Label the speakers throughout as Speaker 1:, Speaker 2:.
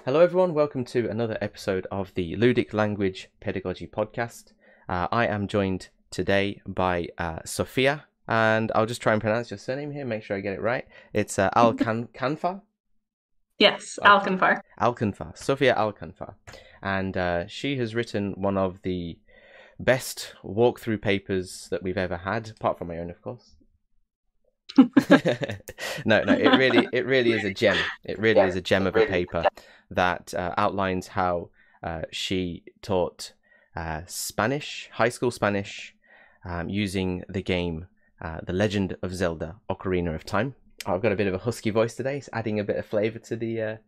Speaker 1: Hello everyone, welcome to another episode of the Ludic Language Pedagogy podcast. I am joined today by Sophia, and I'll just try and pronounce your surname here, make sure I get it right. It's Al-Khanfar?
Speaker 2: Yes,
Speaker 1: Okay.
Speaker 2: Al-Khanfar.
Speaker 1: Al-Khanfar, Sophia Al-Khanfar. And she has written one of the best walkthrough papers that we've ever had, apart from my own, of course. No, it really is a gem. It really is a gem of a paper that outlines how she taught Spanish, high school Spanish, using the game The Legend of Zelda: Ocarina of Time. I've got a bit of a husky voice today, it's adding a bit of flavor to the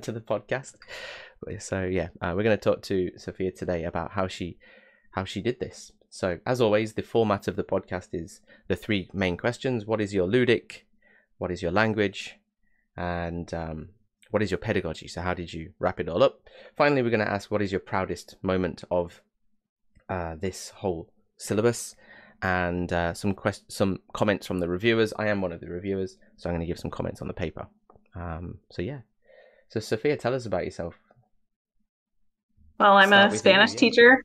Speaker 1: to the podcast. So yeah, we're going to talk to Sophia today about how she did this. So, as always, the format of the podcast is the three main questions. What is your ludic? What is your language? And what is your pedagogy? So how did you wrap it all up? Finally, we're going to ask what is your proudest moment of this whole syllabus? And some comments from the reviewers. I am one of the reviewers, so I'm going to give some comments on the paper. So yeah. So Sophia, tell us about yourself.
Speaker 2: Well, I'm a Spanish teacher.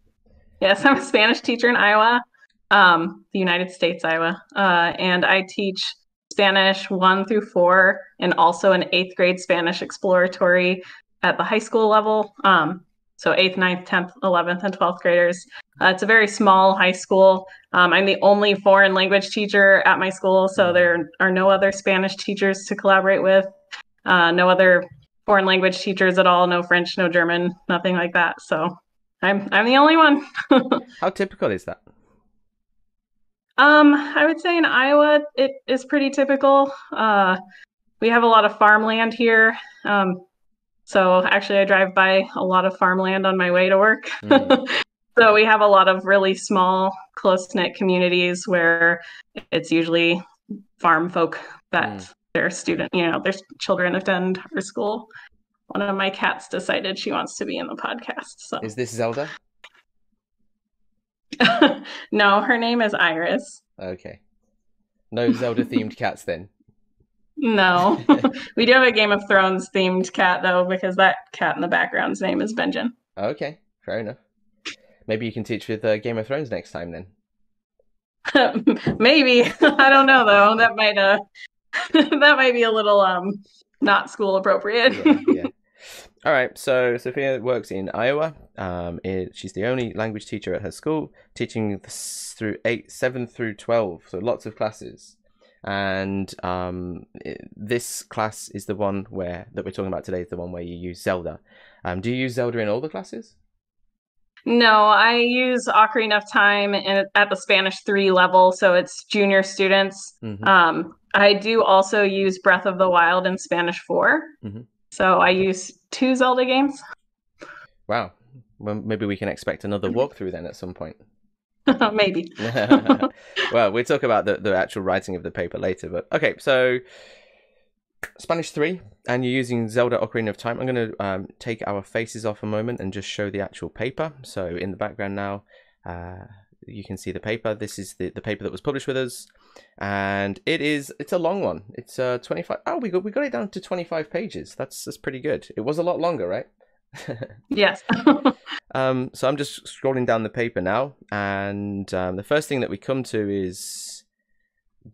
Speaker 2: Yes, I'm a Spanish teacher in Iowa, the United States, Iowa. And I teach Spanish 1 through 4 and also an 8th grade Spanish exploratory at the high school level. So 8th, 9th, 10th, 11th, and 12th graders. It's a very small high school. I'm the only foreign language teacher at my school, so there are no other Spanish teachers to collaborate with, no other foreign language teachers at all, no French, no German, nothing like that. So I'm the only one.
Speaker 1: How typical is that?
Speaker 2: I would say in Iowa it is pretty typical. We have a lot of farmland here. So actually I drive by a lot of farmland on my way to work. So we have a lot of really small, close-knit communities where it's usually farm folk that their children attend our school. One of my cats decided she wants to be in the podcast. So.
Speaker 1: Is this Zelda?
Speaker 2: No, her name is Iris.
Speaker 1: Okay. No Zelda-themed cats then?
Speaker 2: No. We do have a Game of Thrones themed cat, though, because that cat in the background's name is Benjen.
Speaker 1: Okay, fair enough. Maybe you can teach with Game of Thrones next time then.
Speaker 2: Maybe. I don't know, though. That might be a little not school appropriate.
Speaker 1: Yeah. All right, so Sophia works in Iowa. She's the only language teacher at her school, teaching through 7 through 12, so lots of classes. And this class is the one that we're talking about today, is the one where you use Zelda. Do you use Zelda in all the classes?
Speaker 2: No, I use Ocarina of Time at the Spanish 3 level, so it's junior students. I do also use Breath of the Wild in Spanish 4. So I use 2 Zelda games.
Speaker 1: Wow. Well, maybe we can expect another walkthrough then at some point.
Speaker 2: Maybe.
Speaker 1: Well, we'll talk about the actual writing of the paper later. But okay, so Spanish 3, and you're using Zelda Ocarina of Time. I'm going to take our faces off a moment and just show the actual paper. So in the background now, you can see the paper. This is the paper that was published with us, and it's a long one. It's 25. Oh, we got it down to 25 pages. That's pretty good. It was a lot longer, right?
Speaker 2: Yes.
Speaker 1: So I'm just scrolling down the paper now, and the first thing that we come to is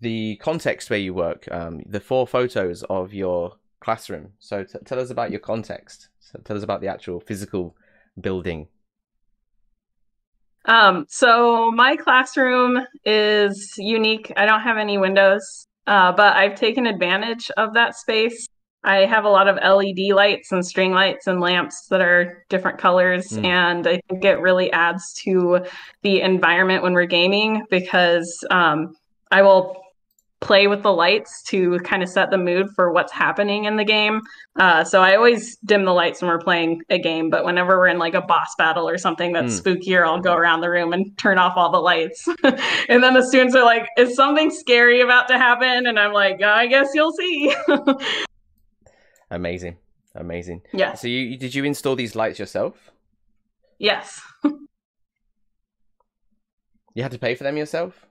Speaker 1: the context where you work. The 4 photos of your classroom. So tell us about your context. So tell us about the actual physical building.
Speaker 2: So my classroom is unique. I don't have any windows, but I've taken advantage of that space. I have a lot of LED lights and string lights and lamps that are different colors, and I think it really adds to the environment when we're gaming, because I will play with the lights to kind of set the mood for what's happening in the game. So I always dim the lights when we're playing a game, but whenever we're in like a boss battle or something that's spookier, I'll go around the room and turn off all the lights. And then the students are like, is something scary about to happen? And I'm like, I guess you'll see.
Speaker 1: Amazing.
Speaker 2: Yeah.
Speaker 1: So did you install these lights yourself?
Speaker 2: Yes.
Speaker 1: You had to pay for them yourself?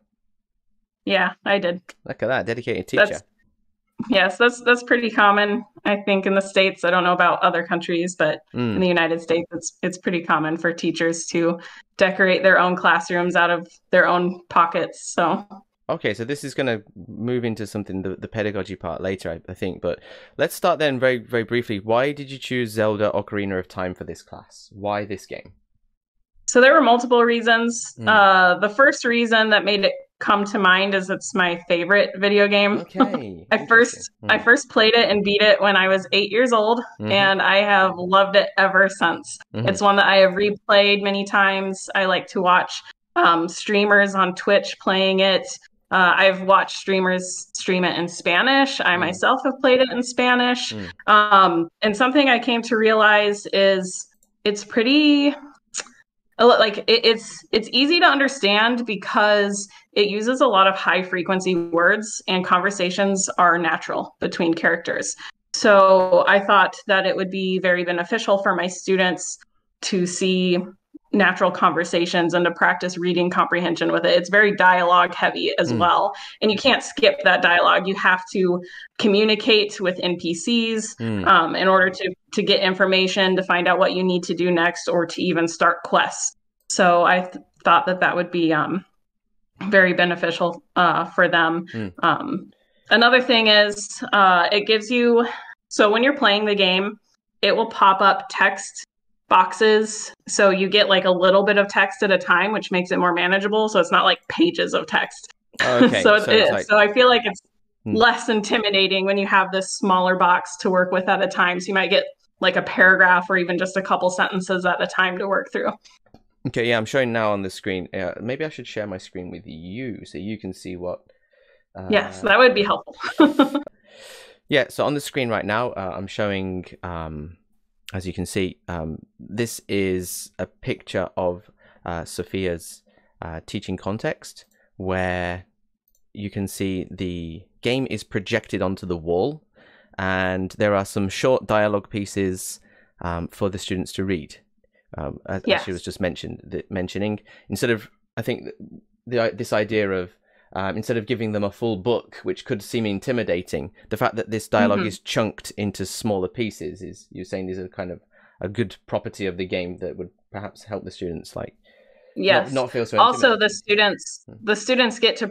Speaker 2: Yeah, I did.
Speaker 1: Look at that, dedicated teacher.
Speaker 2: Yes, that's pretty common, I think, in the States. I don't know about other countries, but in the United States, it's pretty common for teachers to decorate their own classrooms out of their own pockets. So
Speaker 1: Okay, so this is going to move into something, the pedagogy part later, I think. But let's start then very, very briefly. Why did you choose Zelda Ocarina of Time for this class? Why this game?
Speaker 2: So there were multiple reasons. The first reason that made it come to mind is it's my favorite video game.
Speaker 1: Okay.
Speaker 2: I first played it and beat it when I was 8 years old, and I have loved it ever since. It's one that I have replayed many times. I like to watch streamers on Twitch playing it. I've watched streamers stream it in Spanish. I myself have played it in Spanish. And something I came to realize is it's pretty it's easy to understand because it uses a lot of high frequency words, and conversations are natural between characters. So I thought that it would be very beneficial for my students to see natural conversations and to practice reading comprehension with it. It's very dialogue heavy as well. And you can't skip that dialogue. You have to communicate with NPCs in order to get information, to find out what you need to do next, or to even start quests. So I thought that would be very beneficial for them. Another thing is it gives you, so when you're playing the game, it will pop up text boxes, so you get like a little bit of text at a time, which makes it more manageable. So it's not like pages of text.
Speaker 1: Okay.
Speaker 2: So I feel like it's less intimidating when you have this smaller box to work with at a time. So you might get like a paragraph or even just a couple sentences at a time to work through.
Speaker 1: Okay, yeah, I'm showing now on the screen. Maybe I should share my screen with you so you can see what.
Speaker 2: Yes, that would be helpful.
Speaker 1: Yeah, so on the screen right now, I'm showing. As you can see, this is a picture of Sophia's teaching context, where you can see the game is projected onto the wall, and there are some short dialogue pieces for the students to read. As she was just mentioning, instead of, I think, this idea of instead of giving them a full book, which could seem intimidating, the fact that this dialogue is chunked into smaller pieces is, you're saying, is a kind of a good property of the game that would perhaps help the students not feel so intimidated.
Speaker 2: Also, the students get to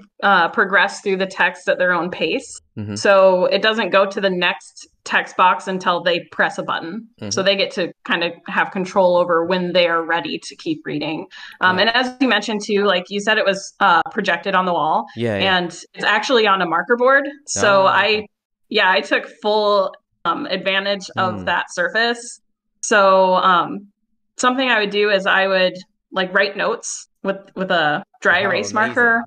Speaker 2: progress through the text at their own pace. So it doesn't go to the next text box until they press a button. So they get to kind of have control over when they are ready to keep reading. And as you mentioned too, like you said, it was projected on the wall. And it's actually on a marker board. So I took full advantage of that surface. So something I would do is I would like write notes with a dry erase marker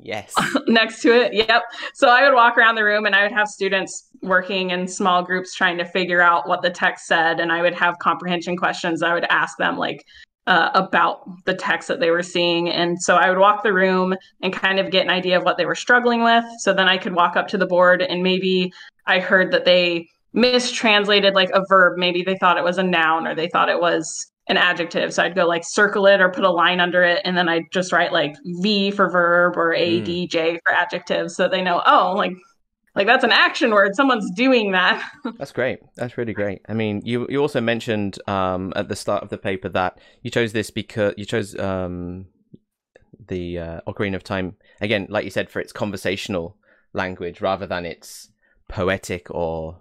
Speaker 2: next to it. Yep. So I would walk around the room and I would have students working in small groups trying to figure out what the text said. And I would have comprehension questions. I would ask them like about the text that they were seeing. And so I would walk the room and kind of get an idea of what they were struggling with. So then I could walk up to the board and maybe I heard that they mistranslated like a verb. Maybe they thought it was a noun or they thought it was an adjective. So I'd go like circle it or put a line under it. And then I'd just write like V for verb or ADJ for adjective. So they know, oh, like that's an action word. Someone's doing that.
Speaker 1: That's great. That's really great. I mean, you also mentioned at the start of the paper that you chose this because you chose the Ocarina of Time, again, like you said, for its conversational language rather than its poetic or,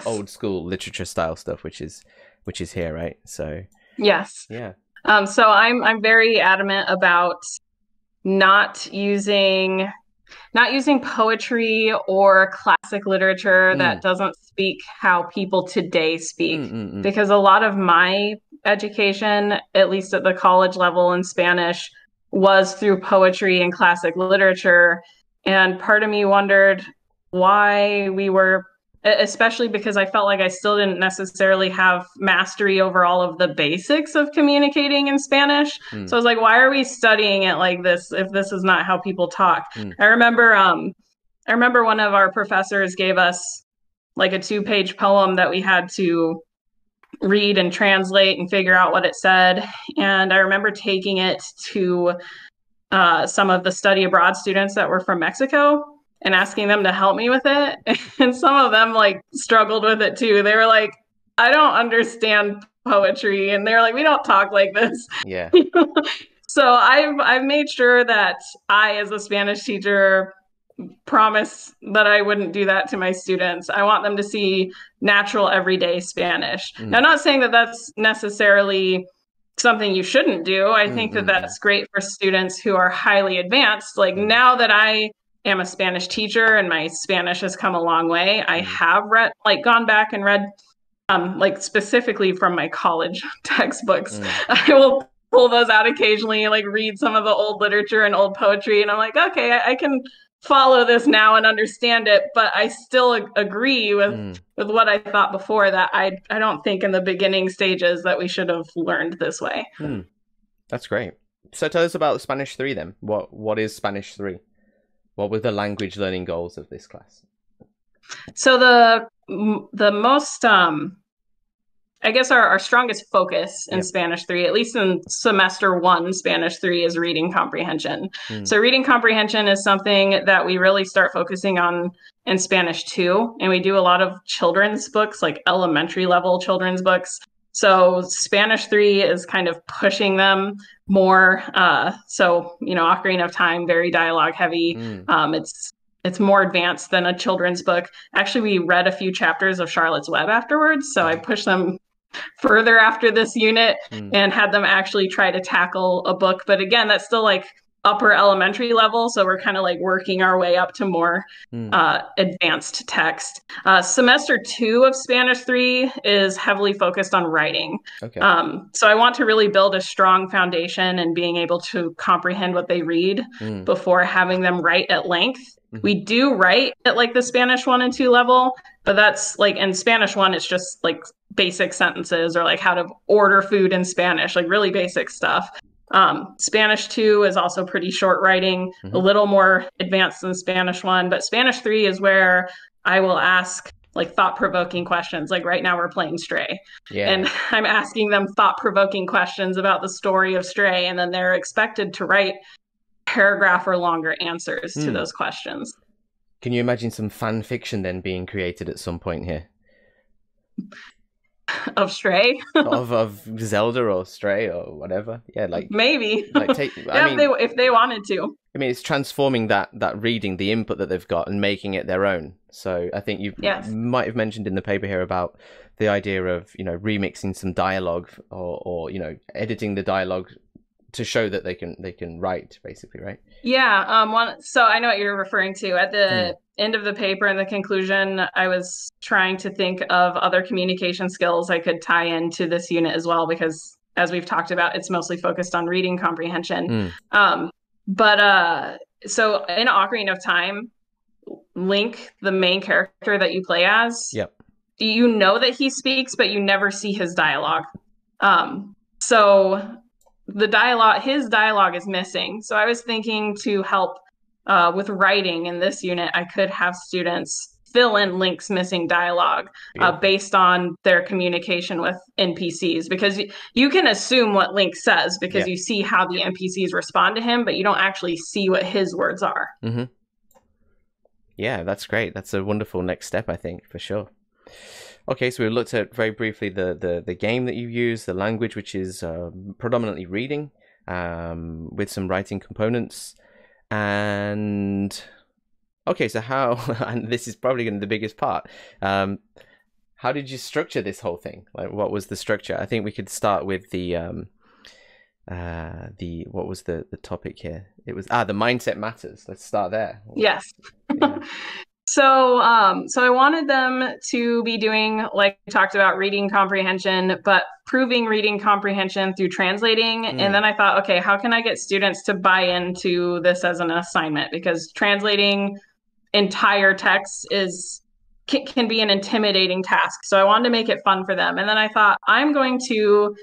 Speaker 1: old school literature style stuff, which is here, right? So
Speaker 2: yes.
Speaker 1: Yeah.
Speaker 2: So I'm very adamant about not using poetry or classic literature that doesn't speak how people today speak, because a lot of my education, at least at the college level in Spanish, was through poetry and classic literature. And part of me wondered why we were, especially because I felt like I still didn't necessarily have mastery over all of the basics of communicating in Spanish. So I was like, why are we studying it like this if this is not how people talk? I remember one of our professors gave us like a 2-page poem that we had to read and translate and figure out what it said. And I remember taking it to some of the study abroad students that were from Mexico. and asking them to help me with it. And some of them like struggled with it too. They were like, I don't understand poetry. And they're like, we don't talk like this.
Speaker 1: Yeah.
Speaker 2: So I've made sure that I, as a Spanish teacher, promise that I wouldn't do that to my students. I want them to see natural, everyday Spanish. Now, I'm not saying that that's necessarily something you shouldn't do. I think that that's great for students who are highly advanced. Like now that I am a Spanish teacher and my Spanish has come a long way, I have read, like gone back and read, like specifically from my college textbooks. I will pull those out occasionally and like read some of the old literature and old poetry. And I'm like, okay, I can follow this now and understand it, but I still agree with what I thought before, that I don't think in the beginning stages that we should have learned this way.
Speaker 1: That's great. So tell us about Spanish 3 then. What is Spanish 3? What were the language learning goals of this class?
Speaker 2: So the most I guess our strongest focus in Spanish 3, at least in semester 1, Spanish 3, is reading comprehension. So reading comprehension is something that we really start focusing on in Spanish 2. And we do a lot of children's books, like elementary level children's books. So Spanish 3 is kind of pushing them more. So, you know, Ocarina of Time, very dialogue heavy. It's more advanced than a children's book. Actually, we read a few chapters of Charlotte's Web afterwards. So I pushed them further after this unit and had them actually try to tackle a book. But again, that's still like upper elementary level. So we're kind of like working our way up to more advanced text. Semester 2 of Spanish 3 is heavily focused on writing.
Speaker 1: Okay.
Speaker 2: So I want to really build a strong foundation and being able to comprehend what they read before having them write at length. We do write at like the Spanish 1 and 2 level, but that's like in Spanish 1, it's just like basic sentences or like how to order food in Spanish, like really basic stuff. Spanish 2 is also pretty short writing, a little more advanced than Spanish 1, but Spanish 3 is where I will ask like thought-provoking questions. Like right now we're playing Stray. And I'm asking them thought-provoking questions about the story of Stray, and then they're expected to write paragraph or longer answers to those questions.
Speaker 1: Can you imagine some fan fiction then being created at some point here?
Speaker 2: Of Stray?
Speaker 1: of Zelda or Stray or whatever. Yeah, like
Speaker 2: maybe.
Speaker 1: Like
Speaker 2: I mean, if they wanted to.
Speaker 1: I mean, it's transforming that reading, the input that they've got, and making it their own. So I think you might have mentioned in the paper here about the idea of, you know, remixing some dialogue or you know, editing the dialogue to show that they can write, basically, right?
Speaker 2: Yeah. So I know what you're referring to. At the end of the paper and the conclusion, I was trying to think of other communication skills I could tie into this unit as well, because as we've talked about, it's mostly focused on reading comprehension. So in Ocarina of Time, Link, the main character that you play as, you know that he speaks, but you never see his dialogue. So his dialogue is missing. So I was thinking to help with writing in this unit, I could have students fill in Link's missing dialogue based on their communication with NPCs, because you can assume what Link says because you see how the NPCs respond to him, but you don't actually see what his words are.
Speaker 1: Yeah, that's great. That's a wonderful next step, I think, for sure. Okay, so we looked at very briefly the game that you use, the language, which is predominantly reading with some writing components. And okay, so how, and this is probably going to be the biggest part, how did you structure this whole thing? Like, what was the structure? I think we could start with the what was the topic here? It was the mindset matters. Let's start there.
Speaker 2: Yes. So I wanted them to be doing, like we talked about, reading comprehension, but proving reading comprehension through translating. And then I thought, okay, how can I get students to buy into this as an assignment? Because translating entire texts can be an intimidating task. So I wanted to make it fun for them. And then I thought, I'm going to,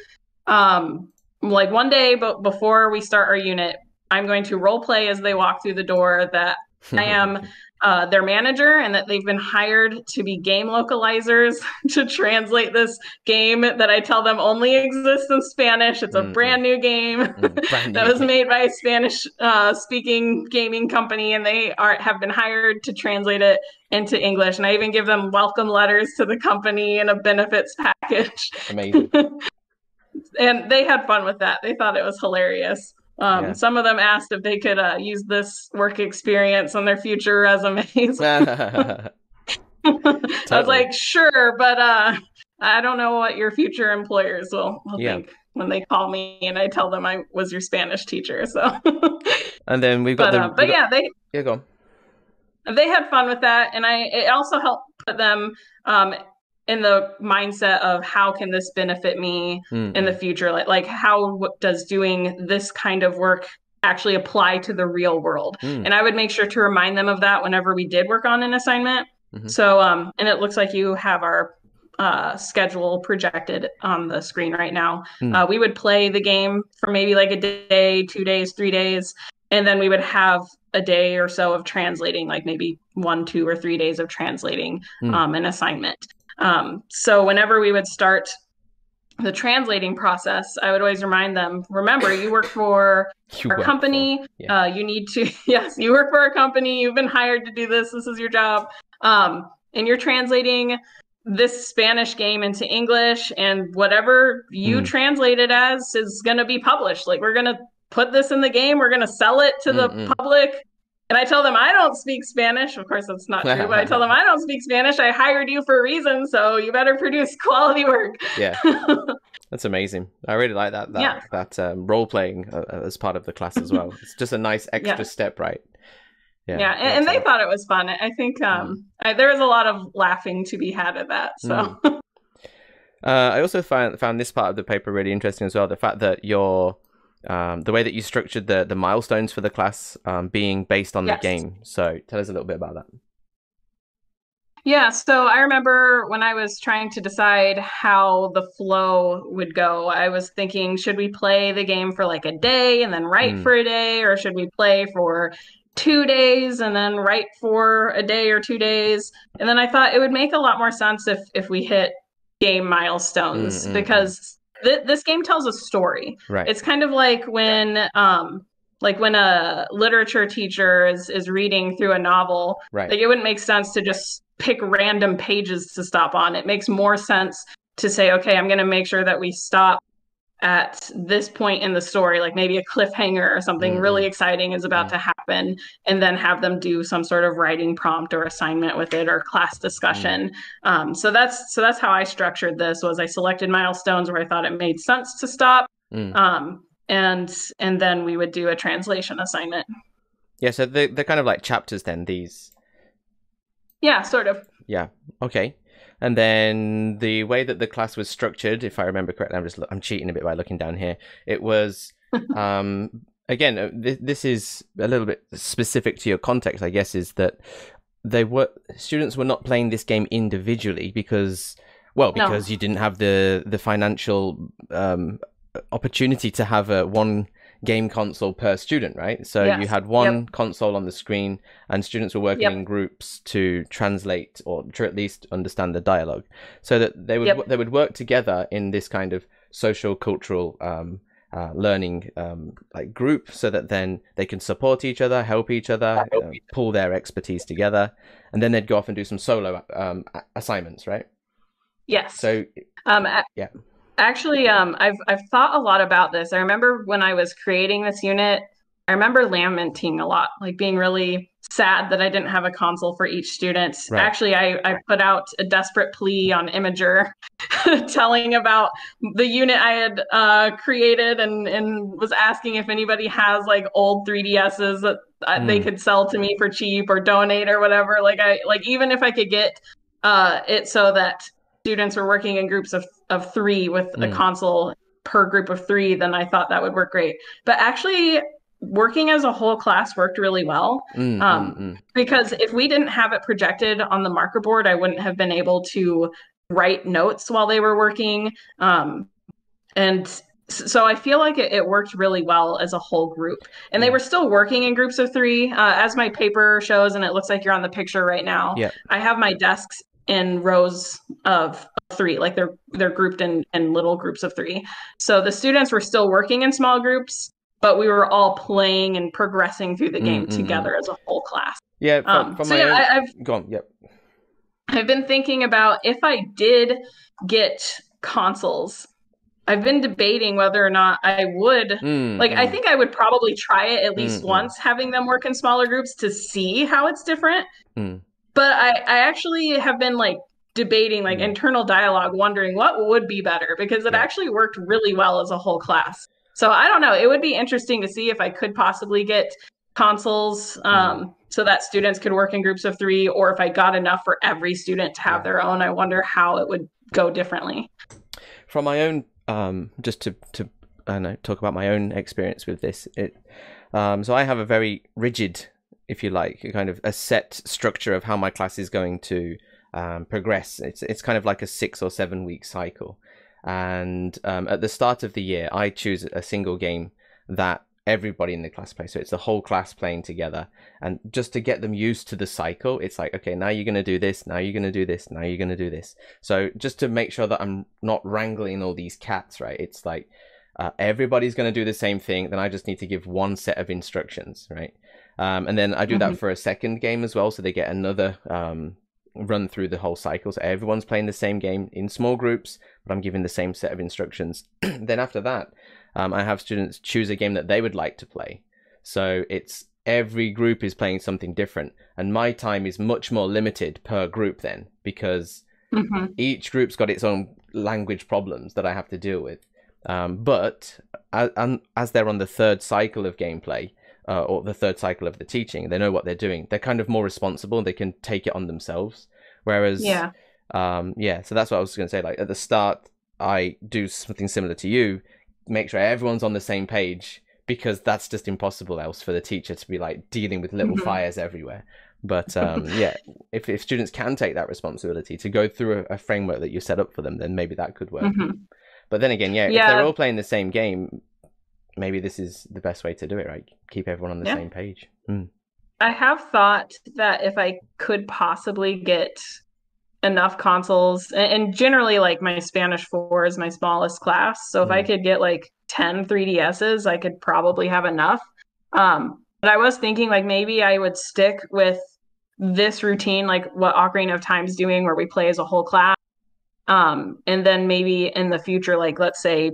Speaker 2: like one day before we start our unit, I'm going to role play as they walk through the door that I am their manager, and that they've been hired to be game localizers to translate this game that I tell them only exists in Spanish. It's a brand new game that was made by a Spanish speaking gaming company, and they have been hired to translate it into English. And I even give them welcome letters to the company and a benefits package.
Speaker 1: Amazing.
Speaker 2: And they had fun with that. They thought it was hilarious. Some of them asked if they could use this work experience on their future resumes. I was like, sure, but I don't know what your future employers will think when they call me and I tell them I was your Spanish teacher. So,
Speaker 1: and then we've got go on.
Speaker 2: They had fun with that, and it also helped put them in the mindset of how can this benefit me in the future? Like how does doing this kind of work actually apply to the real world? And I would make sure to remind them of that whenever we did work on an assignment. So, and it looks like you have our schedule projected on the screen right now. We would play the game for maybe like a day, 2 days, 3 days, and then we would have a day or so of translating, like maybe 1, 2, or 3 days of translating an assignment. So whenever we would start the translating process, I would always remind them, remember, you work for our company. You need to, yes, you work for our company. You've been hired to do this. This is your job. And you're translating this Spanish game into English, and whatever you translate it as is going to be published. Like, we're going to put this in the game. We're going to sell it to the public. And I tell them, I don't speak Spanish. Of course, that's not true, but I tell them, I don't speak Spanish. I hired you for a reason, so you better produce quality work.
Speaker 1: Yeah, that's amazing. I really like that role-playing as part of the class as well. It's just a nice extra step, right?
Speaker 2: Yeah, and they thought it was fun. I think there was a lot of laughing to be had at that. So,
Speaker 1: I also found this part of the paper really interesting as well. The fact that the way that you structured the milestones for the class being based on the game. So tell us a little bit about that.
Speaker 2: Yeah, so I remember when I was trying to decide how the flow would go, I was thinking, should we play the game for like a day and then write for a day, or should we play for 2 days and then write for a day or 2 days? And then I thought it would make a lot more sense if we hit game milestones, because this game tells a story. Right. It's kind of like when a literature teacher is reading through a novel. Right. Like, it wouldn't make sense to just pick random pages to stop on. It makes more sense to say, okay, I'm going to make sure that we stop at this point in the story, like maybe a cliffhanger or something really exciting is about to happen, and then have them do some sort of writing prompt or assignment with it, or class discussion. So that's how I structured this. Was I selected milestones where I thought it made sense to stop, and then we would do a translation assignment.
Speaker 1: Yeah, so they're kind of like chapters then, these.
Speaker 2: Yeah, sort of.
Speaker 1: Yeah. Okay. And then the way that the class was structured, if I remember correctly, I'm cheating a bit by looking down here. It was, again, this is a little bit specific to your context, I guess, is that students were not playing this game individually because you didn't have the financial opportunity to have one game console per student, right? So you had one console on the screen, and students were working in groups to translate, or to at least understand the dialogue, so that they would work together in this kind of social cultural learning like group, so that then they can support each other, help each other, pull their expertise together, and then they'd go off and do some solo assignments, right?
Speaker 2: Yes.
Speaker 1: So
Speaker 2: Actually, I've thought a lot about this. I remember when I was creating this unit, I remember lamenting a lot, like being really sad that I didn't have a console for each student. Right. Actually, I put out a desperate plea on Imager telling about the unit I had created, and was asking if anybody has like old 3DSs that they could sell to me for cheap or donate or whatever. Like even if I could get it so that students were working in groups of 3 with a console per group of 3, then I thought that would work great. But actually, working as a whole class worked really well, because if we didn't have it projected on the marker board, I wouldn't have been able to write notes while they were working. And so I feel like it worked really well as a whole group. And they were still working in groups of three. As my paper shows, and it looks like you're on the picture right now,
Speaker 1: Yeah.
Speaker 2: I have my desks in rows of three, like they're grouped in little groups of three. So the students were still working in small groups, but we were all playing and progressing through the game together as a whole class.
Speaker 1: Yeah, from
Speaker 2: So
Speaker 1: my
Speaker 2: yeah,
Speaker 1: own...
Speaker 2: I've
Speaker 1: Go on, yep.
Speaker 2: I've been thinking about if I did get consoles. I've been debating whether or not I would. I think I would probably try it at least once, having them work in smaller groups to see how it's different. But I actually have been like debating like internal dialogue, wondering what would be better, because it actually worked really well as a whole class. So I don't know. It would be interesting to see if I could possibly get consoles so that students could work in groups of three, or if I got enough for every student to have their own. I wonder how it would go differently.
Speaker 1: From my own, just to I don't know, talk about my own experience with this. So I have a very rigid, if you like, kind of a set structure of how my class is going to progress. It's kind of like a 6 or 7 week cycle. And at the start of the year, I choose a single game that everybody in the class plays. So it's the whole class playing together. And just to get them used to the cycle, it's like, okay, now you're going to do this, now you're going to do this, now you're going to do this. So just to make sure that I'm not wrangling all these cats, right? It's like everybody's going to do the same thing. Then I just need to give one set of instructions, right? And then I do that for a second game as well. So they get another run through the whole cycle. So everyone's playing the same game in small groups, but I'm giving the same set of instructions. Then after that, I have students choose a game that they would like to play. So it's every group is playing something different. And my time is much more limited per group then, because each group's got its own language problems that I have to deal with. But as they're on the third cycle of gameplay, or the third cycle of the teaching, they know what they're doing. They're kind of more responsible. They can take it on themselves. Whereas, so that's what I was going to say. Like at the start, I do something similar to you, make sure everyone's on the same page, because that's just impossible else for the teacher to be like dealing with little fires everywhere. But if students can take that responsibility to go through a framework that you set up for them, then maybe that could work. But then again, if they're all playing the same game, maybe this is the best way to do it, right? Keep everyone on the same page.
Speaker 2: I have thought that if I could possibly get enough consoles, and generally like my Spanish 4 is my smallest class. So if I could get like 10 3DSs, I could probably have enough. But I was thinking like maybe I would stick with this routine, like what Ocarina of Time is doing, where we play as a whole class. And then maybe in the future, like let's say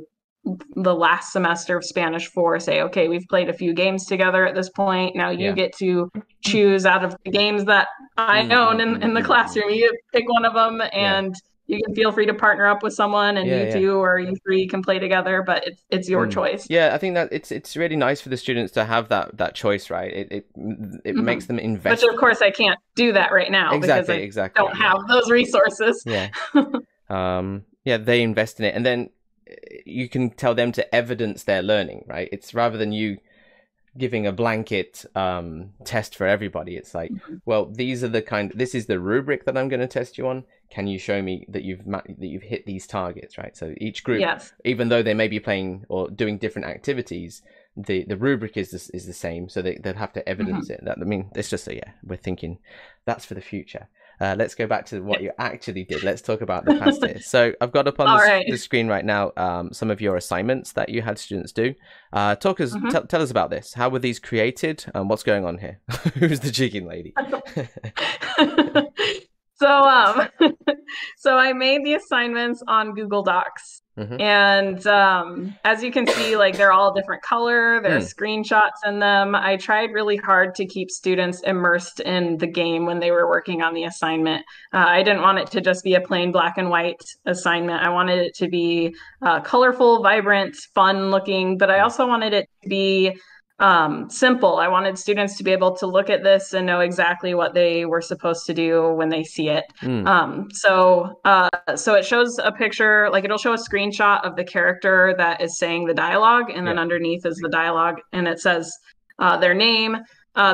Speaker 2: the last semester of Spanish 4, say, okay, we've played a few games together at this point. Now you get to choose out of the games that I own in the classroom. You pick one of them, and you can feel free to partner up with someone, and you two or you three can play together, but it's your choice.
Speaker 1: Yeah, I think that it's really nice for the students to have that choice, right? It makes them invest.
Speaker 2: Which of course I can't do that right now because I don't have those resources.
Speaker 1: They invest in it, and then you can tell them to evidence their learning, right? It's rather than you giving a blanket test for everybody. It's like, well, this is the rubric that I'm going to test you on. Can you show me that you've hit these targets, right? So each group, even though they may be playing or doing different activities, the rubric is the same. So they'll have to evidence it. That, I mean, it's just we're thinking that's for the future. Let's go back to what you actually did. Let's talk about the past year. So I've got up on the screen right now some of your assignments that you had students do. Tell us about this. How were these created? What's going on here? Who's the jigging lady?
Speaker 2: So I made the assignments on Google Docs. And as you can see, like they're all different color, there are screenshots in them. I tried really hard to keep students immersed in the game when they were working on the assignment. I didn't want it to just be a plain black and white assignment. I wanted it to be colorful, vibrant, fun looking, but I also wanted it to be simple. I wanted students to be able to look at this and know exactly what they were supposed to do when they see it. So it shows a picture, like it'll show a screenshot of the character that is saying the dialogue, and then underneath is the dialogue, and it says their name.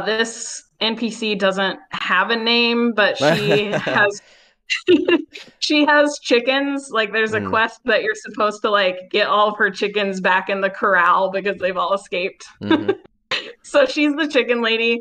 Speaker 2: This NPC doesn't have a name, but she has She has chickens. Like there's a
Speaker 1: Mm.
Speaker 2: quest that you're supposed to like get all of her chickens back in the corral because they've all escaped.
Speaker 1: Mm-hmm.
Speaker 2: So she's the chicken lady.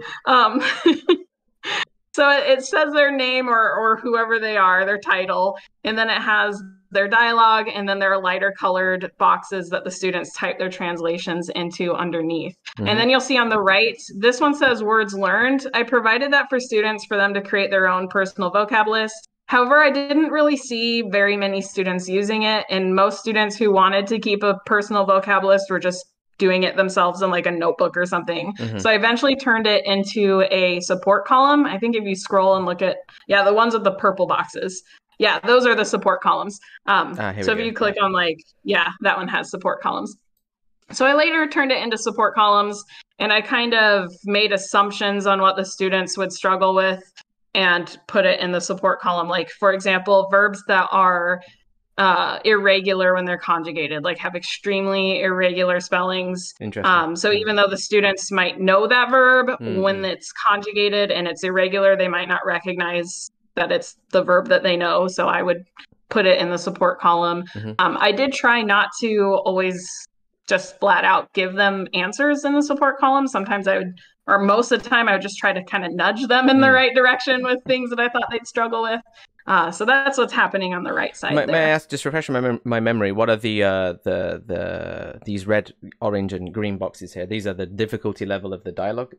Speaker 2: So it says their name or whoever they are, their title, and then it has their dialogue, and then there are lighter colored boxes that the students type their translations into underneath.
Speaker 1: Mm-hmm.
Speaker 2: And then you'll see on the right, this one says words learned. I provided that for students for them to create their own personal vocab list. However, I didn't really see very many students using it, and most students who wanted to keep a personal vocab list were just doing it themselves in like a notebook or something.
Speaker 1: Mm-hmm.
Speaker 2: So I eventually turned it into a support column. I think if you scroll and look at, yeah, the ones with the purple boxes. Yeah, those are the support columns. So if you click on like, yeah, that one has support columns. So I later turned it into support columns, and I kind of made assumptions on what the students would struggle with and put it in the support column. Like, for example, verbs that are irregular when they're conjugated, like have extremely irregular spellings.
Speaker 1: Interesting.
Speaker 2: So even though the students might know that verb, when it's conjugated and it's irregular, they might not recognize that it's the verb that they know. So I would put it in the support column. I did try not to always just flat out give them answers in the support column. Sometimes I would, or most of the time, I would just try to kind of nudge them in the right direction with things that I thought they'd struggle with. So that's what's happening on the right side.
Speaker 1: May I ask, just refresh my memory, what are these red, orange, and green boxes here? These are the difficulty level of the dialogue?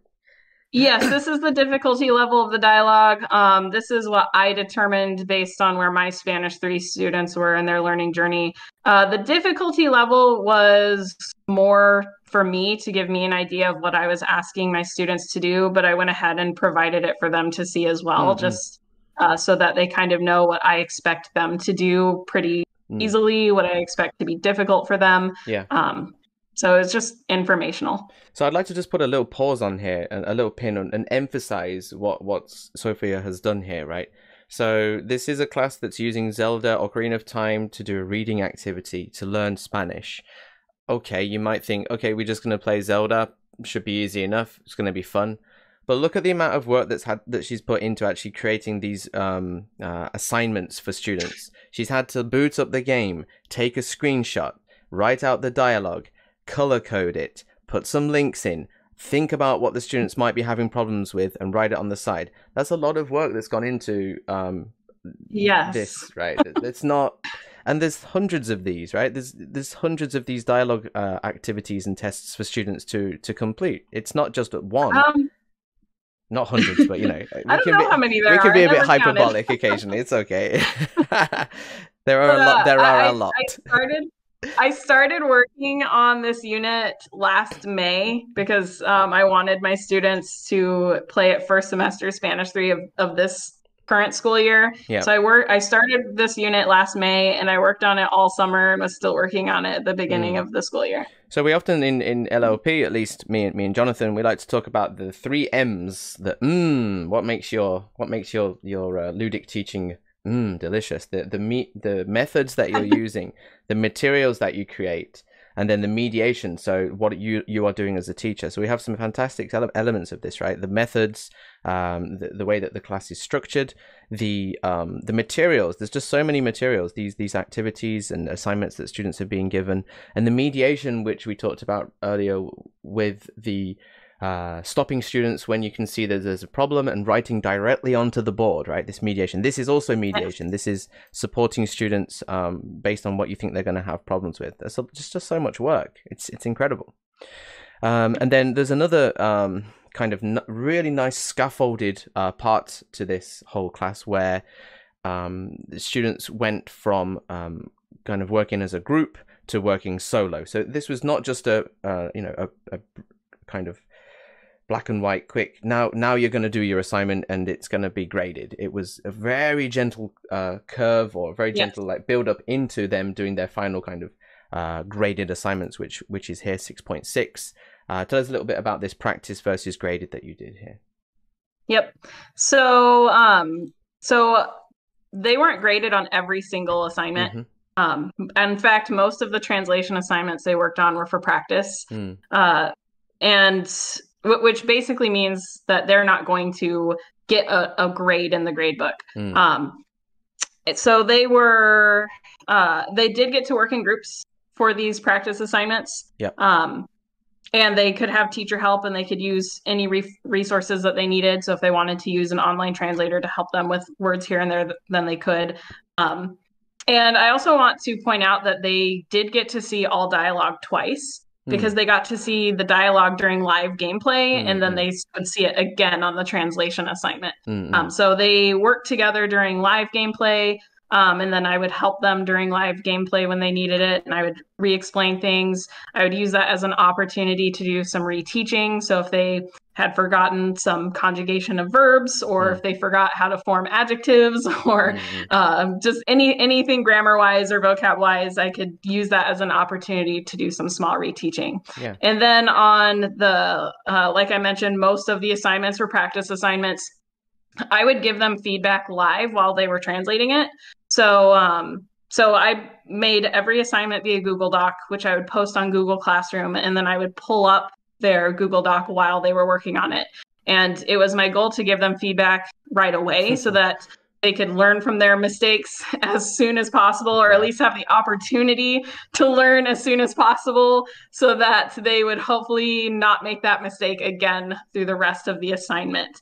Speaker 2: Yes, this is the difficulty level of the dialogue. This is what I determined based on where my Spanish 3 students were in their learning journey. The difficulty level was more for me to give me an idea of what I was asking my students to do, but I went ahead and provided it for them to see as well, just so that they kind of know what I expect them to do pretty easily, what I expect to be difficult for them.
Speaker 1: Yeah.
Speaker 2: So it's just informational.
Speaker 1: So I'd like to just put a little pause on here and a little pin on and emphasize what Sophia has done here, right? So this is a class that's using Zelda Ocarina of Time to do a reading activity to learn Spanish. Okay, you might think, okay, we're just going to play Zelda. Should be easy enough. It's going to be fun. But look at the amount of work that she's put into actually creating these assignments for students. She's had to boot up the game, take a screenshot, write out the dialogue, color code it, put some links in, think about what the students might be having problems with, and write it on the side. That's a lot of work that's gone into this, right? It's not, and there's hundreds of these, right? There's hundreds of these dialogue activities and tests for students to complete. It's not just one. Not hundreds, but you know,
Speaker 2: I don't know how many there are.
Speaker 1: We can be a bit hyperbolic occasionally. It's okay. There are a lot. There are a lot.
Speaker 2: I started working on this unit last May because I wanted my students to play at first semester Spanish 3 of this current school year.
Speaker 1: Yeah.
Speaker 2: So I started this unit last May, and I worked on it all summer and was still working on it at the beginning of the school year.
Speaker 1: So we often in LLP, at least me and Jonathan, we like to talk about the 3 M's. What makes your Ludic teaching delicious? The methods that you're using, the materials that you create, and then the mediation. So what you are doing as a teacher. So we have some fantastic elements of this, right? The methods, the way that the class is structured, the materials. There's just so many materials. These activities and assignments that students are being given, and the mediation, which we talked about earlier, with the stopping students when you can see that there's a problem and writing directly onto the board, right? This mediation. This is also mediation. This is supporting students based on what you think they're going to have problems with. There's just so much work. It's incredible. And then there's another kind of really nice scaffolded part to this whole class where the students went from kind of working as a group to working solo. So this was not just a kind of black and white quick, now you're going to do your assignment and it's going to be graded. It was a very gentle curve, or a very gentle like build up into them doing their final kind of graded assignments, which is here 6.6. Tell us a little bit about this practice versus graded that you did here.
Speaker 2: Yep. So they weren't graded on every single assignment. In fact, most of the translation assignments they worked on were for practice. And which basically means that they're not going to get a grade in the grade book. So they did get to work in groups for these practice assignments.
Speaker 1: Yep.
Speaker 2: And they could have teacher help, and they could use any resources that they needed. So if they wanted to use an online translator to help them with words here and there, then they could. And I also want to point out that they did get to see all dialogue twice, because they got to see the dialogue during live gameplay, and then they would see it again on the translation assignment. So they worked together during live gameplay, and then I would help them during live gameplay when they needed it, and I would re-explain things. I would use that as an opportunity to do some reteaching. So if they had forgotten some conjugation of verbs, or if they forgot how to form adjectives, or just anything grammar-wise or vocab-wise, I could use that as an opportunity to do some small reteaching.
Speaker 1: Yeah.
Speaker 2: And then on the, like I mentioned, most of the assignments were practice assignments. I would give them feedback live while they were translating it. So I made every assignment via Google Doc, which I would post on Google Classroom, and then I would pull up their Google Doc while they were working on it. And it was my goal to give them feedback right away so that they could learn from their mistakes as soon as possible, or at least have the opportunity to learn as soon as possible, so that they would hopefully not make that mistake again through the rest of the assignment.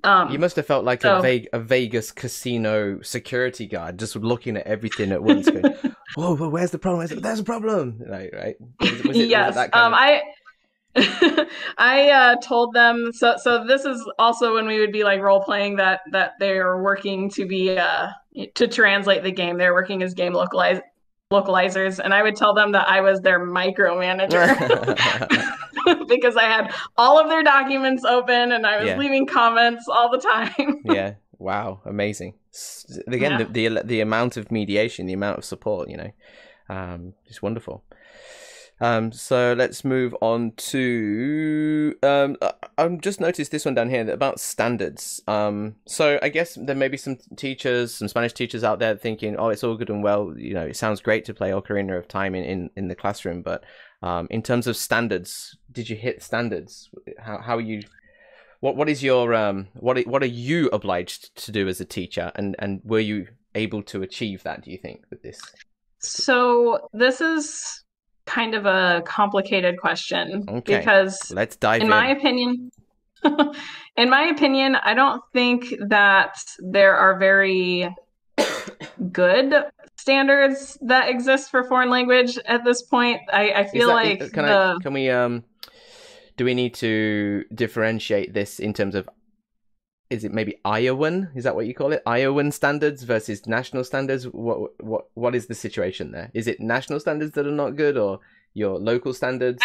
Speaker 1: You must have felt like a Vegas casino security guard, just looking at everything at once, going, "Whoa, where's the problem? There's a problem!" Right?
Speaker 2: Yes. I told them. So this is also when we would be like role playing that they are working to be to translate the game. They're working as game localizers, and I would tell them that I was their micromanager. Because I had all of their documents open, and I was leaving comments all the time.
Speaker 1: Yeah. Wow. Amazing. Again, the amount of mediation, the amount of support, it's wonderful. So let's move on to I've just noticed this one down here about standards. So I guess there may be some Spanish teachers out there thinking, oh, it's all good and well, it sounds great to play Ocarina of Time in the classroom, but in terms of standards, did you hit standards? How are you? What is your what are you obliged to do as a teacher, and were you able to achieve that, do you think, with this?
Speaker 2: So this is kind of a complicated question, because
Speaker 1: let's dive in.
Speaker 2: In my opinion, I don't think that there are very good standards that exist for foreign language at this point. I feel do we need to differentiate this in terms of, is it maybe Iowan? Is that what you call it? Iowan standards versus national standards? What is the situation there? Is it national standards that are not good, or your local standards?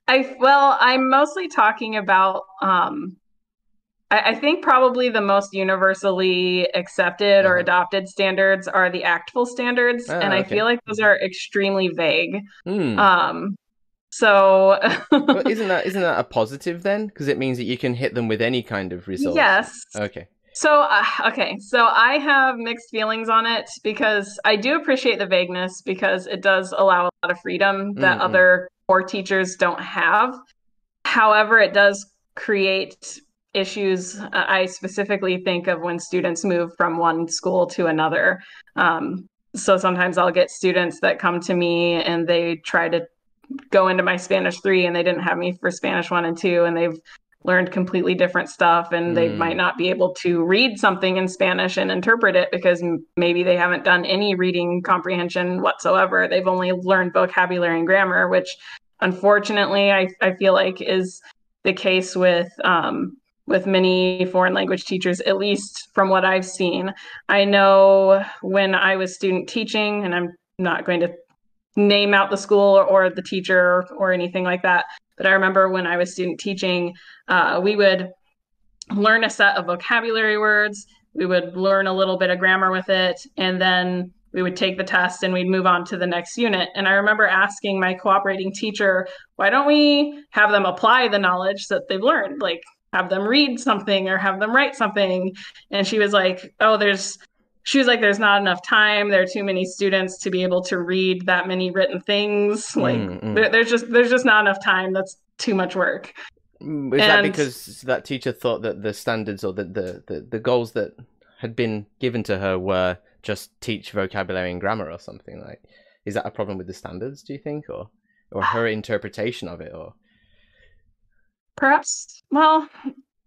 Speaker 2: I'm mostly talking about I think probably the most universally accepted or adopted standards are the ACTFL standards, and I feel like those are extremely vague.
Speaker 1: So well, isn't that a positive then? Because it means that you can hit them with any kind of result.
Speaker 2: Yes.
Speaker 1: Okay.
Speaker 2: So so I have mixed feelings on it, because I do appreciate the vagueness, because it does allow a lot of freedom that other core teachers don't have. However, it does create issues. I specifically think of when students move from one school to another. So sometimes I'll get students that come to me and they try to go into my Spanish 3, and they didn't have me for Spanish 1 and 2, and they've learned completely different stuff, and they might not be able to read something in Spanish and interpret it, because maybe they haven't done any reading comprehension whatsoever. They've only learned vocabulary and grammar, which unfortunately I feel like is the case with many foreign language teachers, at least from what I've seen. I know when I was student teaching, and I'm not going to name out the school or the teacher or anything like that, but I remember when I was student teaching, we would learn a set of vocabulary words, we would learn a little bit of grammar with it, and then we would take the test and we'd move on to the next unit. And I remember asking my cooperating teacher, why don't we have them apply the knowledge that they've learned? Like, have them read something or have them write something. And she was like, there's not enough time. There are too many students to be able to read that many written things. Like there's just not enough time. That's too much work.
Speaker 1: Is that because that teacher thought that the standards or the goals that had been given to her were just teach vocabulary and grammar or something. Like, is that a problem with the standards, do you think, or her interpretation of it, or
Speaker 2: perhaps? Well,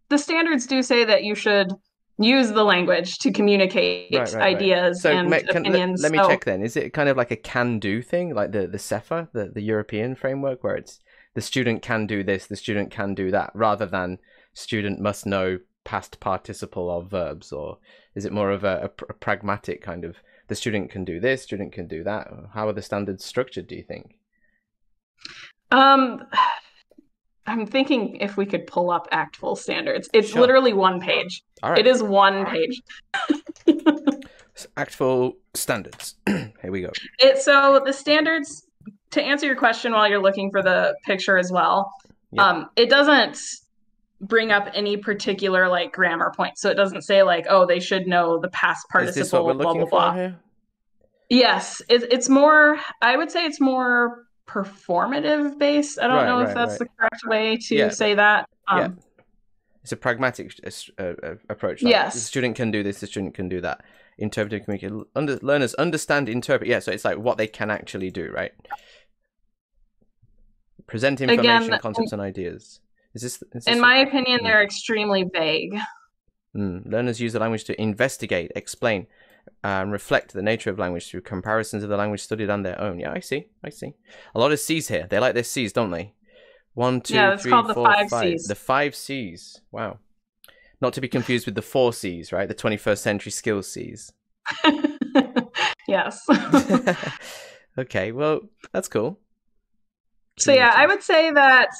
Speaker 2: the standards do say that you should use the language to communicate
Speaker 1: right.
Speaker 2: ideas
Speaker 1: So
Speaker 2: and opinions.
Speaker 1: let me check then. Is it kind of like a can-do thing, like the CEFA, the European framework, where it's the student can do this, the student can do that, rather than student must know past participle of verbs? Or is it more of a pragmatic kind of, the student can do this, student can do that? How are the standards structured, do you think?
Speaker 2: I'm thinking if we could pull up actual standards. It's
Speaker 1: Sure.
Speaker 2: literally one page.
Speaker 1: All right.
Speaker 2: It is one page.
Speaker 1: Actual standards. Here we go.
Speaker 2: So the standards, to answer your question while you're looking for the picture as well,
Speaker 1: Yep.
Speaker 2: it doesn't bring up any particular like grammar point. So it doesn't say like, oh, they should know the past participle,
Speaker 1: Is this what we're
Speaker 2: blah,
Speaker 1: looking
Speaker 2: blah, blah.
Speaker 1: for here?
Speaker 2: Yes, it's more, I would say it's more performative based. I don't know if that's the correct way to say that.
Speaker 1: Yeah. It's a pragmatic approach. Like,
Speaker 2: yes.
Speaker 1: The student can do this, the student can do that. Interpretive communication. Learners understand, interpret. Yeah, so it's like what they can actually do, right? Present information, concepts, and ideas. Is this
Speaker 2: in my opinion, they're extremely vague.
Speaker 1: Learners use the language to investigate, explain, and reflect the nature of language through comparisons of the language studied and their own. Yeah, I see. A lot of C's here. They like their C's, don't they? 1, 2,
Speaker 2: yeah, it's
Speaker 1: 3,
Speaker 2: called
Speaker 1: 4,
Speaker 2: the 5
Speaker 1: 5.
Speaker 2: C's.
Speaker 1: The 5 C's. Wow. Not to be confused with the 4 C's, right? The 21st century skills C's.
Speaker 2: Yes.
Speaker 1: Okay, well, that's cool.
Speaker 2: So yeah, I would say that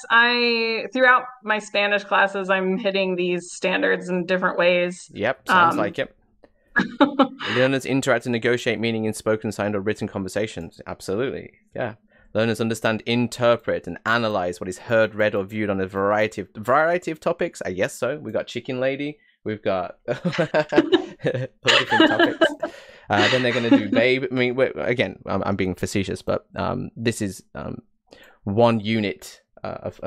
Speaker 2: throughout my Spanish classes, I'm hitting these standards in different ways.
Speaker 1: Yep, sounds like it. Learners interact and negotiate meaning in spoken, signed, or written conversations. Absolutely, yeah. Learners understand, interpret, and analyze what is heard, read, or viewed on a variety of topics. I guess so. We've got Chicken Lady. We've got different topics. Then they're going to do Babe. I mean, again, I'm being facetious, but this is one unit of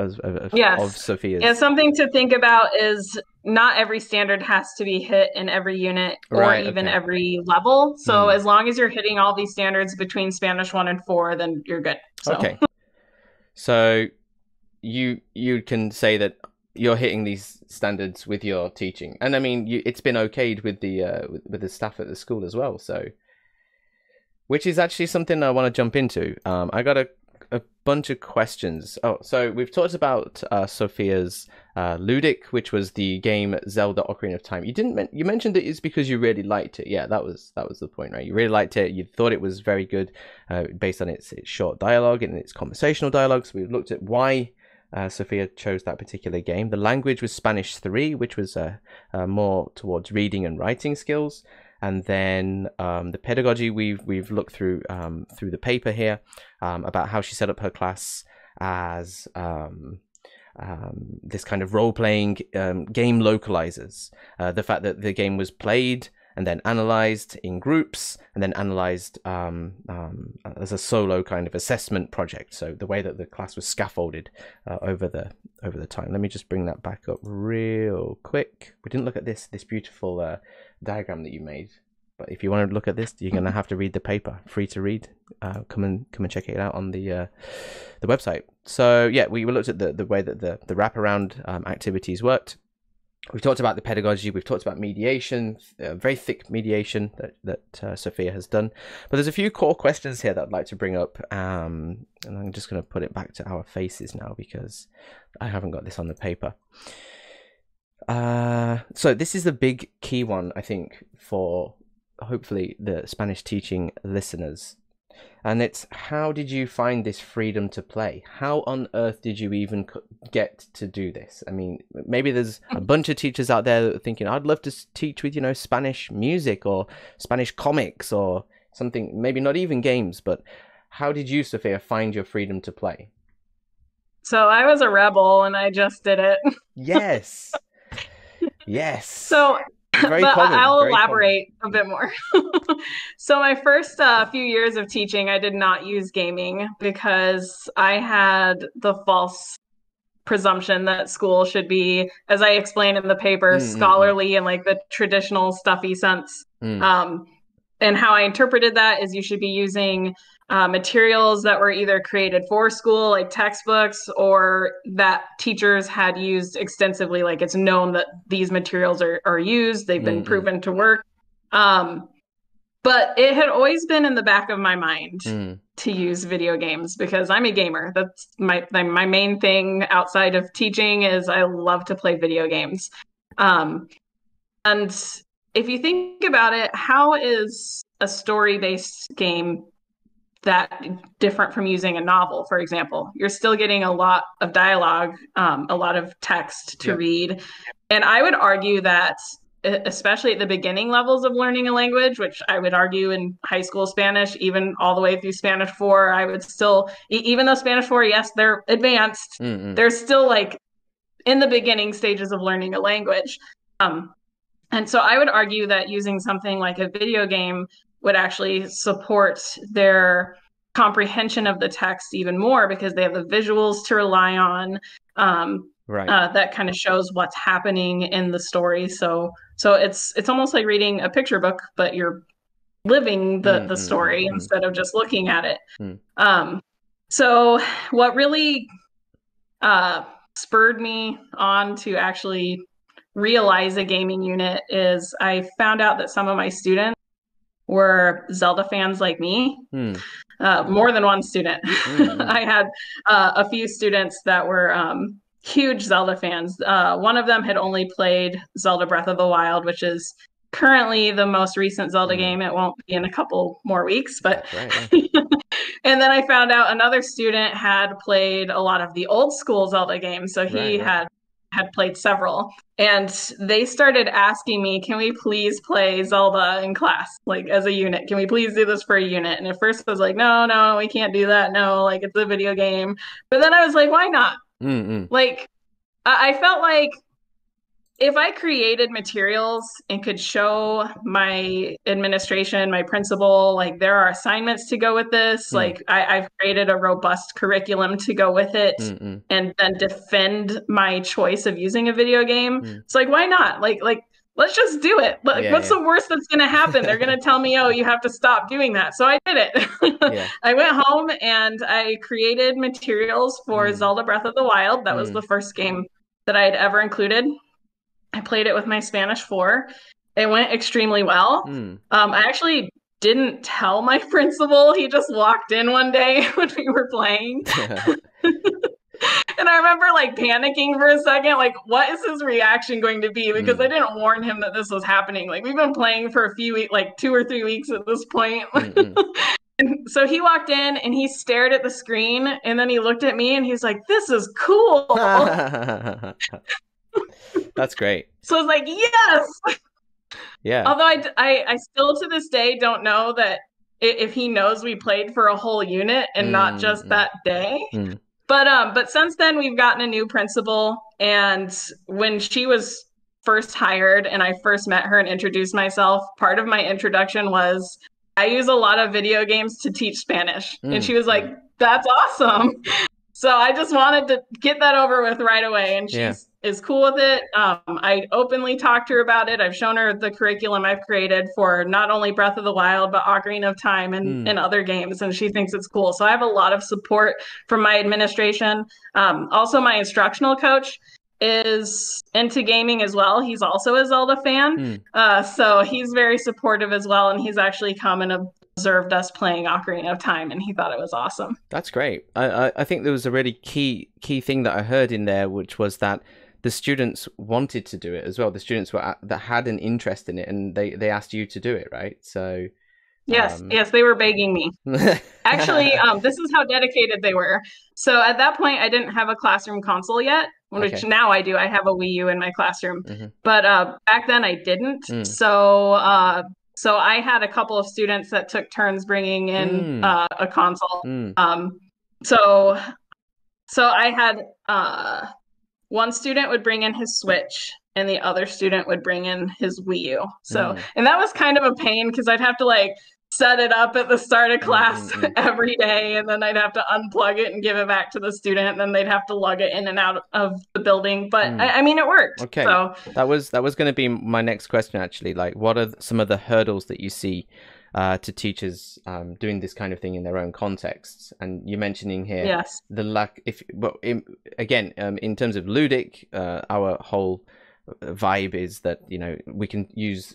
Speaker 1: Sophia's.
Speaker 2: Yeah, something to think about is not every standard has to be hit in every unit or even every level. So as long as you're hitting all these standards between Spanish 1 and 4, then you're good. So. Okay.
Speaker 1: So you can say that you're hitting these standards with your teaching, and I mean it's been okayed with the staff at the school as well. So, which is actually something I want to jump into. I got a bunch of questions. Oh, so we've talked about Sophia's Ludic, which was the game Zelda Ocarina of Time. You mentioned that it's because you really liked it. Yeah, that was the point, right? You really liked it. You thought it was very good, based on its short dialogue and its conversational dialogue. So we looked at why Sophia chose that particular game. The language was Spanish 3, which was more towards reading and writing skills. And then the pedagogy, we've looked through the paper here about how she set up her class as this kind of role-playing game localizers. The fact that the game was played and then analyzed in groups and then analyzed as a solo kind of assessment project. So the way that the class was scaffolded over the time. Let me just bring that back up real quick. We didn't look at this beautiful diagram that you made, but if you want to look at this, you're gonna have to read the paper. Free to read. Come and check it out on the website. So yeah, we looked at the way that the wraparound activities worked. We've talked about the pedagogy. We've talked about mediation, very thick mediation that Sophia has done. But there's a few core questions here that I'd like to bring up, and I'm just going to put it back to our faces now because I haven't got this on the paper. So this is the big key one, I think, for hopefully the Spanish teaching listeners. And it's, how did you find this freedom to play? How on earth did you even get to do this? I mean, maybe there's a bunch of teachers out there that are thinking, I'd love to teach with, Spanish music or Spanish comics or something, maybe not even games, but how did you, Sophia, find your freedom to play?
Speaker 2: So I was a rebel and I just did it.
Speaker 1: Yes. Yes.
Speaker 2: So... I'll elaborate a bit more. So my first few years of teaching, I did not use gaming because I had the false presumption that school should be, as I explained in the paper, scholarly and like the traditional stuffy sense. And how I interpreted that is you should be using materials that were either created for school, like textbooks, or that teachers had used extensively. Like it's known that these materials are used, they've been proven to work. But it had always been in the back of my mind to use video games because I'm a gamer. That's my main thing outside of teaching is I love to play video games. And if you think about it, how is a story-based game that different from using a novel, for example? You're still getting a lot of dialogue, a lot of text to read. And I would argue that, especially at the beginning levels of learning a language, which I would argue in high school Spanish, even all the way through Spanish 4, I would still, even though Spanish 4, yes, they're advanced, they're still like in the beginning stages of learning a language. And so I would argue that using something like a video game would actually support their comprehension of the text even more because they have the visuals to rely on. That kind of shows what's happening in the story. So it's almost like reading a picture book, but you're living the story instead of just looking at it. So what really spurred me on to actually realize a gaming unit is I found out that some of my students were Zelda fans like me. More than one student. I had a few students that were huge Zelda fans. One of them had only played Zelda Breath of the Wild, which is currently the most recent Zelda game. It won't be in a couple more weeks, but and then I found out another student had played a lot of the old school Zelda games. So he had played several, and they started asking me, can we please play Zelda in class, like as a unit? Can we please do this for a unit? And at first I was like, no, we can't do that. No, like it's a video game. But then I was like, why not? Like, I felt like if I created materials and could show my administration, my principal, like there are assignments to go with this, like I've created a robust curriculum to go with it and then defend my choice of using a video game. It's like, why not? Like, let's just do it. Like, what's the worst that's going to happen? They're going to tell me, oh, you have to stop doing that. So I did it. I went home and I created materials for Zelda Breath of the Wild. That was the first game that I had ever included. I played it with my Spanish 4. It went extremely well. I actually didn't tell my principal. He just walked in one day when we were playing. And I remember like panicking for a second, like what is his reaction going to be? Because I didn't warn him that this was happening. Like we've been playing for a few weeks, like 2 or 3 weeks at this point. And so he walked in and he stared at the screen and then he looked at me and he's like, this is cool.
Speaker 1: That's great.
Speaker 2: So I was like, yes.
Speaker 1: Yeah.
Speaker 2: Although I still to this day don't know that if he knows we played for a whole unit and not just that day. But since then we've gotten a new principal, and when she was first hired and I first met her and introduced myself, part of my introduction was I use a lot of video games to teach Spanish. And she was like, that's awesome. So I just wanted to get that over with right away. And she is cool with it. I openly talked to her about it. I've shown her the curriculum I've created for not only Breath of the Wild, but Ocarina of Time and other games. And she thinks it's cool. So I have a lot of support from my administration. Also, my instructional coach is into gaming as well. He's also a Zelda fan. So he's very supportive as well. And he's actually come and observed us playing Ocarina of Time, and he thought it was awesome.
Speaker 1: That's great. I think there was a really key thing that I heard in there, which was that the students wanted to do it as well. The students that had an interest in it, and they asked you to do it, right? So
Speaker 2: yes, they were begging me. Actually, this is how dedicated they were. So at that point, I didn't have a classroom console yet, which now I do. I have a Wii U in my classroom, but back then I didn't. So I had a couple of students that took turns bringing in a console. So I had one student would bring in his Switch and the other student would bring in his Wii U. So, and that was kind of a pain because I'd have to like set it up at the start of class
Speaker 1: Mm.
Speaker 2: every day, and then I'd have to unplug it and give it back to the student, and then they'd have to lug it in and out of the building. But I mean, it worked.
Speaker 1: Okay,
Speaker 2: so
Speaker 1: that was going to be my next question, actually. Like, what are some of the hurdles that you see to teachers doing this kind of thing in their own contexts? And you're mentioning here
Speaker 2: yes,
Speaker 1: the lack. In terms of Ludic, our whole vibe is that, you know, we can use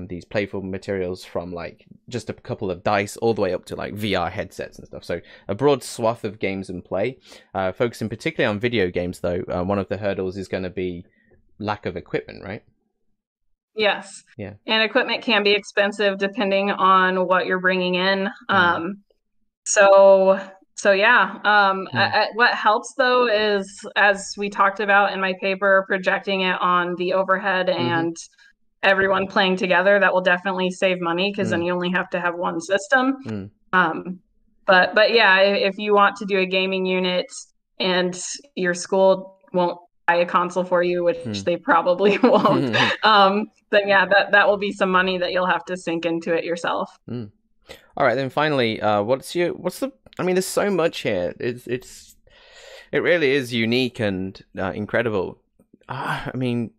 Speaker 1: these playful materials from like just a couple of dice all the way up to like VR headsets and stuff. So a broad swath of games and play. Focusing particularly on video games, though, one of the hurdles is going to be lack of equipment, right?
Speaker 2: yes,
Speaker 1: Yeah.
Speaker 2: And equipment can be expensive depending on what you're bringing in. So yeah. What helps though is, as we talked about in my paper, projecting it on the overhead and everyone playing together. That will definitely save money, because then you only have to have one system. But yeah, if you want to do a gaming unit and your school won't buy a console for you, which they probably won't, then yeah, that will be some money that you'll have to sink into it yourself.
Speaker 1: All right, then finally, what's the? I mean, there's so much here. It really is unique and incredible. I mean,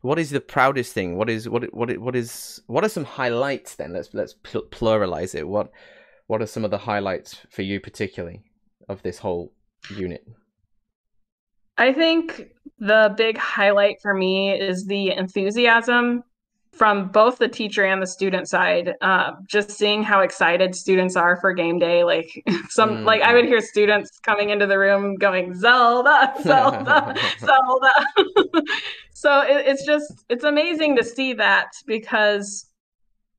Speaker 1: what is the proudest thing? What are some highlights then? Let's pluralize it. What are some of the highlights for you particularly of this whole unit?
Speaker 2: I think the big highlight for me is the enthusiasm from both the teacher and the student side. Just seeing how excited students are for game day. Like like I would hear students coming into the room going, Zelda, Zelda, Zelda. So it's amazing to see that, because,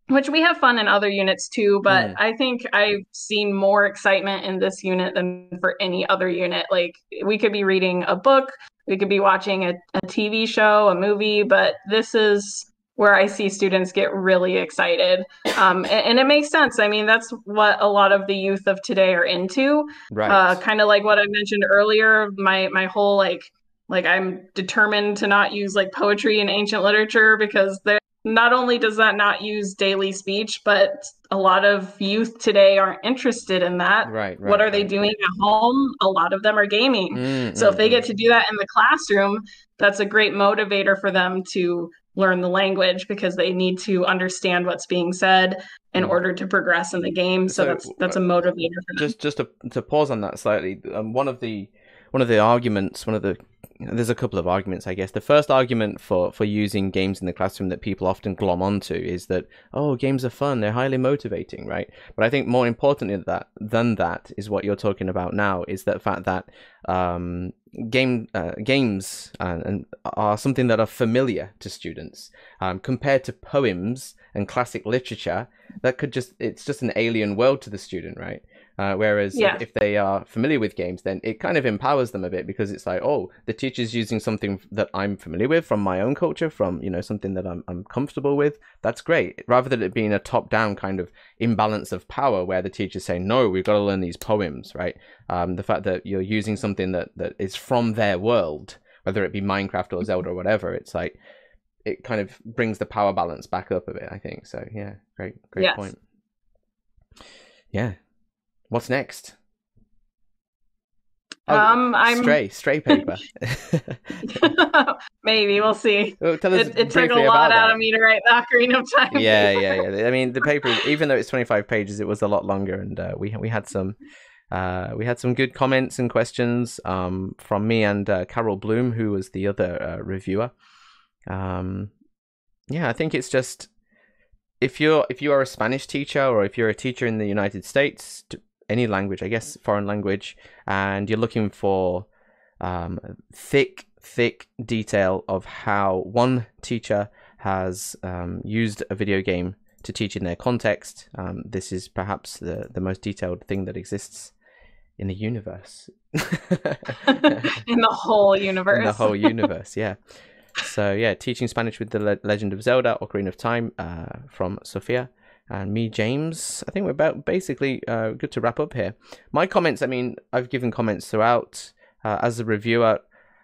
Speaker 2: which we have fun in other units too, but I think I've seen more excitement in this unit than for any other unit. Like, we could be reading a book, we could be watching a TV show, a movie, but this is where I see students get really excited. And it makes sense. I mean, that's what a lot of the youth of today are into.
Speaker 1: Right.
Speaker 2: Kind of like what I mentioned earlier, my whole like I'm determined to not use like poetry and ancient literature, because not only does that not use daily speech, but a lot of youth today aren't interested in that.
Speaker 1: Right.
Speaker 2: What are they doing at home? A lot of them are gaming. So if they get to do that in the classroom, that's a great motivator for them to learn the language, because they need to understand what's being said in order to progress in the game. So that's a motivator for them.
Speaker 1: Just to pause on that slightly, one of the arguments, there's a couple of arguments, I guess. The first argument for using games in the classroom that people often glom onto is that, oh, games are fun, they're highly motivating, right? But I think more importantly than that is what you're talking about now, is the fact that games are something that are familiar to students, compared to poems and classic literature that it's just an alien world to the student, right? Whereas if they are familiar with games, then it kind of empowers them a bit, because it's like, oh, the teacher's using something that I'm familiar with from my own culture, from, you know, something that I'm comfortable with. That's great. Rather than it being a top-down kind of imbalance of power where the teacher's saying, no, we've got to learn these poems, right? The fact that you're using something that is from their world, whether it be Minecraft or Zelda or whatever, it's like, it kind of brings the power balance back up a bit, I think. So yeah, great point. Yeah. What's next? Stray paper.
Speaker 2: Maybe, we'll see.
Speaker 1: Well, tell us
Speaker 2: it took a lot out of me to write the Ocarina of Time.
Speaker 1: Yeah. I mean, the paper, even though it's 25 pages, it was a lot longer, and we had some good comments and questions from me and Carol Bloom, who was the other reviewer. I think it's just, if you are a Spanish teacher, or if you're a teacher in the United States, any language, I guess, foreign language, and you're looking for thick detail of how one teacher has used a video game to teach in their context, this is perhaps the most detailed thing that exists in the universe.
Speaker 2: In the whole universe.
Speaker 1: In the whole universe, yeah. So yeah, teaching Spanish with the Legend of Zelda, Ocarina of Time, from Sophia. And me, James. I think we're about basically good to wrap up here. My comments, I mean, I've given comments throughout. As a reviewer,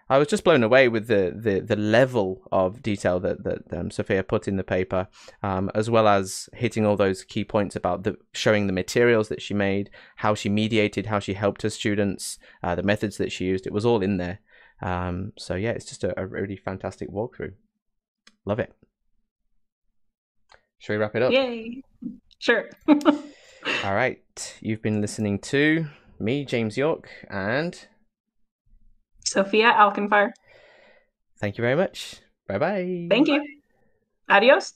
Speaker 1: I was just blown away with the level of detail that Sophia put in the paper, as well as hitting all those key points about showing the materials that she made, how she mediated, how she helped her students, the methods that she used. It was all in there. So yeah, it's just a really fantastic walkthrough. Love it. Shall we wrap it up?
Speaker 2: Yay! Sure.
Speaker 1: All right. You've been listening to me, James York, and
Speaker 2: Sophia Al-Khanfar.
Speaker 1: Thank you very much. Bye-bye.
Speaker 2: Thank you. Adios.